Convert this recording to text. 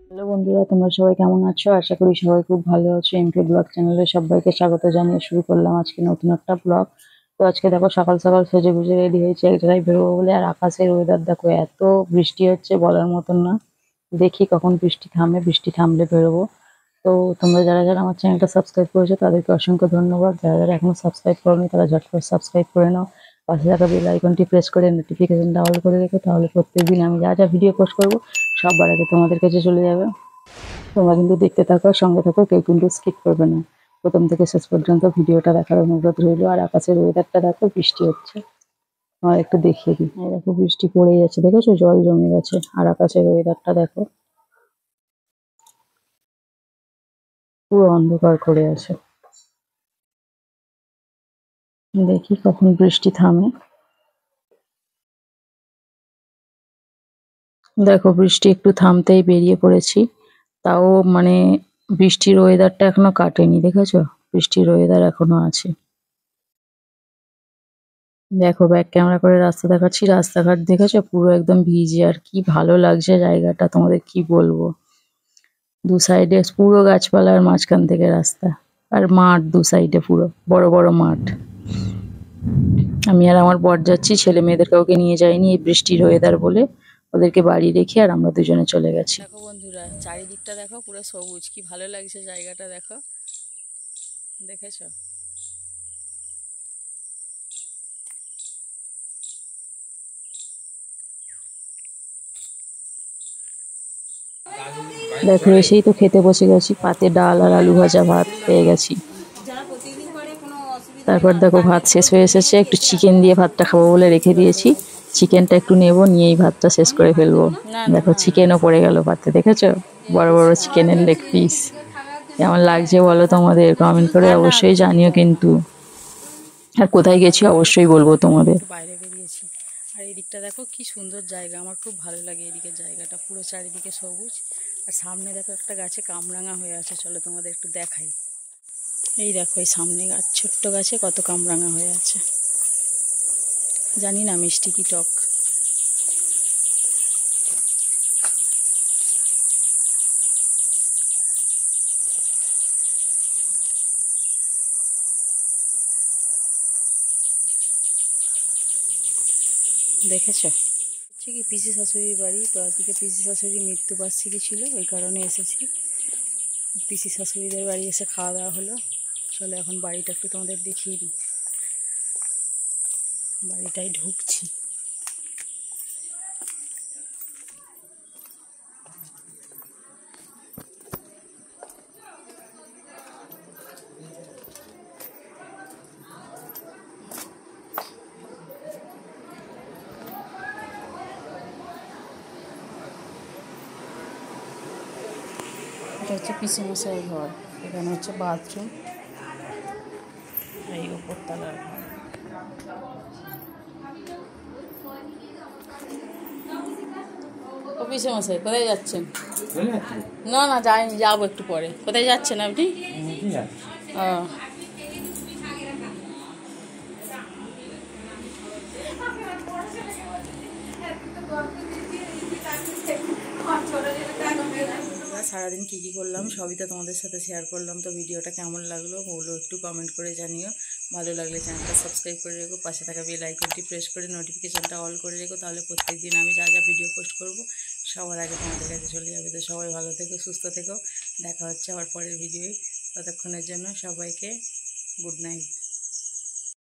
Hello বন্ধুরা, তোমরা সবাই কেমন আছো? আশা করি সবাই খুব ভালো আছো। এমকে ব্লগ চ্যানেলে সবাইকে স্বাগত জানিয়ে শুরু করলাম আজকে নতুন একটা ব্লগ। তো আজকে দেখো সকাল সকাল সেজে গুজে রেডি হয়েছে এক জায়গায় বেরোবো বলে। আর আকাশের ওয়েদার দেখো, এত বৃষ্টি হচ্ছে বলার মতন না। দেখি কখন বৃষ্টি থামে, বৃষ্টি থামলে বেরোবো। তো তোমরা যারা যারা আমার চ্যানেলটা সাবস্ক্রাইব করেছো তাদেরকে অসংখ্য ধন্যবাদ। যারা যারা এখনো সাবস্ক্রাইব করোনি তারা ঝটপট সাবস্ক্রাইব করে নাও। পাশে থাকা বেল আইকনটি প্রেস করে নোটিফিকেশনটা অল করে রেখো, তাহলে প্রত্যেকদিন আমি যা যা ভিডিও পোস্ট করবো সবার আগে তোমাদের কাছে চলে যাবে। তোমরা কিন্তু দেখতে থাকো, সঙ্গে থাকো, কেউ কিন্তু স্কিপ করবে না। প্রথম থেকে শেষ পর্যন্ত ভিডিওটা দেখার অনুরোধ রইলো। আর আকাশের ওয়েদারটা দেখো, বৃষ্টি হচ্ছে। আমার একটু দেখিয়ে দিই। এই দেখো বৃষ্টি পড়ে যাচ্ছে, দেখেছো জল জমে গেছে। আর আকাশের ওয়েদারটা দেখো, পুরো অন্ধকার করে আছে। দেখি কখন বৃষ্টি থামে। দেখো বৃষ্টি একটু থামতেই বেরিয়ে পড়েছি। তাও মানে বৃষ্টির ওয়েদারটা এখনো কাটেনি, দেখেছো? বৃষ্টির ওয়েদার এখনো আছে। দেখো ব্যাক ক্যামেরা করে রাস্তা দেখাচ্ছি, রাস্তাঘাট দেখেছো পুরো একদম ভিজে। আর কি ভালো লাগছে জায়গাটা, তোমাদের কি বলবো। দু সাইডে পুরো গাছপালার মাঝখান থেকে রাস্তা। আর মাঠ দু সাইডে, পুরো বড় বড় মাঠ। আমি আর আমার বর যাচ্ছি, ছেলে মেয়েদের কাউকে নিয়ে যাইনি এই বৃষ্টির ওয়েদার বলে। ওদেরকে বাড়ি রেখে আর আমরা দুজনে চলে গেছি। দেখো বন্ধুরা, চারিদিকটা দেখো পুরো সবুজ, কি ভালো লাগছে জায়গাটা দেখো, দেখেছো? দেখো এসেই তো খেতে বসে গেছি, পাতে ডাল আর আলু ভাজা ভাত পেয়ে গেছি। তারপর দেখো ভাত শেষ হয়ে এসেছে, একটু চিকেন দিয়ে ভাতটা খাবো বলে রেখে দিয়েছি। চিকেনটা একটু নেবো, নিয়েই ভাতটা শেষ করে ফেলবো। দেখো চিকেনও পড়ে গেল পাতে, দেখেছো? বড় বড় চিকেনের লেগ পিস। কেমন লাগছে বলো তোমাদের? কমেন্ট করে অবশ্যই জানিও কিন্তু। আর কোথায় গেছি অবশ্যই বলবো তোমাদের। বাইরে বেরিয়েছি, আর এই দিকটা দেখো কি সুন্দর জায়গা, আমার খুব ভালো লাগে এদিকের জায়গাটা, পুরো চারিদিকে সবুজ। আর সামনে দেখো একটা গাছে কামরাঙা হয়ে আছে, চলো তোমাদের একটু দেখাই। এই দেখো এই সামনে গাছ, ছোট্ট গাছে কত কামরাঙা হয়ে আছে। জানি না মিষ্টি কি টক। দেখেছো? হচ্ছে কি পিসি শাশুড়ির বাড়ি। তো আজকে পিসি শাশুড়ির মৃত্যুবার্ষিকী ছিল, ওই কারণে এসেছি। পিসি শাশুড়িদের বাড়ি এসে খাওয়া দাওয়া হলো। চলো এখন বাড়িটা একটু তোমাদের দেখিয়ে দিই। বাড়িটায় ঢুকছি। এটা হচ্ছে পিসিমশাইয়ের ঘর, এখানে হচ্ছে বাথরুম, এই উপরতলার ঘর। ও পিসিমশাই কোথায় যাচ্ছেন? না না যাইনি, যাবো একটু পরে। কোথায় যাচ্ছেন আপনি? ও সারাদিন কী কী করলাম সবই তো তোমাদের সাথে শেয়ার করলাম। তো ভিডিওটা কেমন লাগলো বলো একটু কমেন্ট করে জানিও। ভালো লাগলে চ্যানেলটা সাবস্ক্রাইব করে রেখো, পাশে থাকা বেল আইকনটি প্রেস করে নোটিফিকেশানটা অল করে রেখো, তাহলে প্রত্যেকদিন আমি যা যা ভিডিও পোস্ট করব সবার আগে তোমাদের কাছে চলে যাবে। তো সবাই ভালো থেকো, সুস্থ থেকো, দেখা হচ্ছে আবার পরের ভিডিওয়। ততক্ষণের জন্য সবাইকে গুড নাইট।